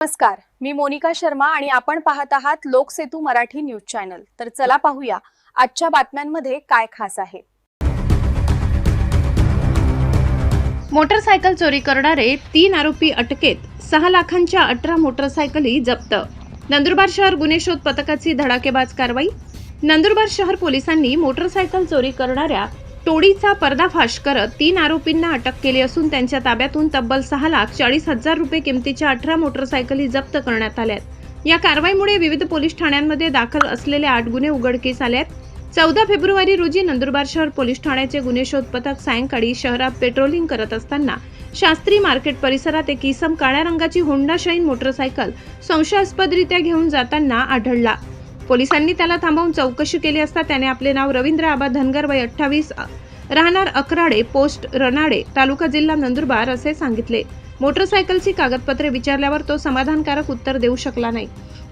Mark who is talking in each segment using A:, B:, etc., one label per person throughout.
A: नमस्कार, मी मोनिका शर्मा आणि आपण पाहत आहात लोकसेतू मराठी न्यूज चॅनल। तर चला पाहूया आजच्या बातम्यांमध्ये काय खास आहे।
B: मोटरसायकल चोरी करणारे 3 आरोपी अटकेत, 6 लाखांच्या 18 मोटरसायकली जप्त। नंदुरबार शहर गुन्हे शोध पथकाची धडाकेबाज कारवाई। नंदुरबार शहर पोलिसांनी मोटरसायकल चोरी करणाऱ्या टोळीचा पर्दाफाश करत 3 आरोपींना अटक केली असून त्यांच्या ताब्यातून तब्बल 6,40,000 रुपये किमतीच्या 18 मोटरसायकली जप्त करण्यात आल्यात। या कारवाईमुळे विविध पोलीस ठाण्यांमध्ये दाखल असलेले 8 गुन्हे उघडकीस आले आहेत। 14 फेब्रुवारी रोजी नंदुरबार शहर पोलीस ठाण्याचे गुन्हे शोध पथक सायंकाळी शहरात पेट्रोलिंग करत असताना शास्त्री मार्केट परिसरात एक इसम काळ्या रंगाची होंडा शाईन मोटरसायकल संशयास्पदरित्या घेऊन जाताना आढळला। पोलिसांनी त्याला थांबवून चौकशी केली असता त्याने आपले नाव रवींद्र आबा धनगर, वय 28, राहणार अकराडे, पोस्ट रनाडे, तालुका जिल्हा नंदुरबार असे सांगितले। मोटरसायकलची कागदपत्रे विचारल्यावर तो समाधानकारक उत्तर देऊ शकला नाही।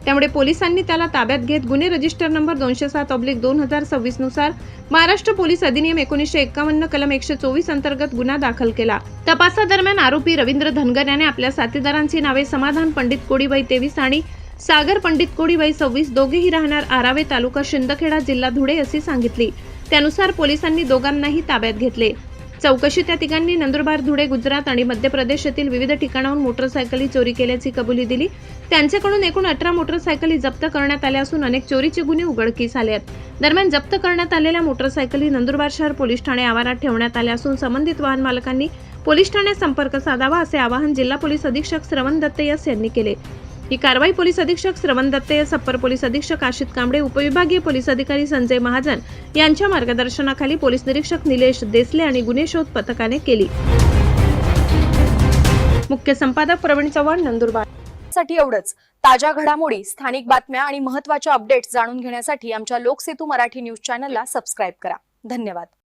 B: त्यामुळे पोलिसांनी त्याला ताब्यात घेत गुन्हे रजिस्टर नंबर 207/2026 नुसार महाराष्ट्र पोलीस अधिनियम 1951 कलम 124 अंतर्गत गुन्हा दाखल केला। तपासादरम्यान आरोपी रवींद्र धनगर याने आपल्या साथीदारांची नावे समाधान पंडित कोडी, वय 23 आणि सागर पंडित कोडी, वय 26, दोघेही राहणार आरावे, तालुका शिंदखेडा, जिल्हा धुळे अशी सांगितली। त्यानुसार पोलिसांनी दोघांनाही ताब्यात घेतले। चौकशी त्या तिघांनी नंदुरबार, धुळे, गुजरात आणि मध्य प्रदेश येथील विविध ठिकाणाहून मोटरसायकली चोरी केल्याची कबुली दिली। त्यांच्याकडून एकूण 18 मोटरसायकली जप्त करण्यात आल्या असून अनेक चोरीचे गुन्हे उघडकीस आले आहेत। दरम्यान जप्त करण्यात आलेल्या मोटरसायकली नंदुरबार शहर पोलीस ठाणे आवारात ठेवण्यात आल्या असून संबंधित वाहन मालकांनी पोलीस ठाण्यात संपर्क साधावा असे आवाहन जिल्हा पोलीस अधीक्षक श्रवण दत्ते यांनी केले। ही कारवाई पोलीस अधीक्षक श्रवण दत्ते, अप्पर पोलीस अधीक्षक आशित कांबळे, उपविभागीय पोलीस अधिकारी संजय महाजन यांच्या मार्गदर्शनाखाली पोलीस निरीक्षक निलेश देसले आणि गुन्हे शोध पथकाने केली। मुख्य संपादक प्रवीण चव्हाण, नंदुरबार।
A: साठी एवढंच। ताज्या घडामोडी, स्थानिक बातम्या आणि महत्त्वाच्या अपडेट्स जाणून घेण्यासाठी आमच्या लोकसेतू मराठी न्यूज चॅनलला सबस्क्राइब करा। धन्यवाद।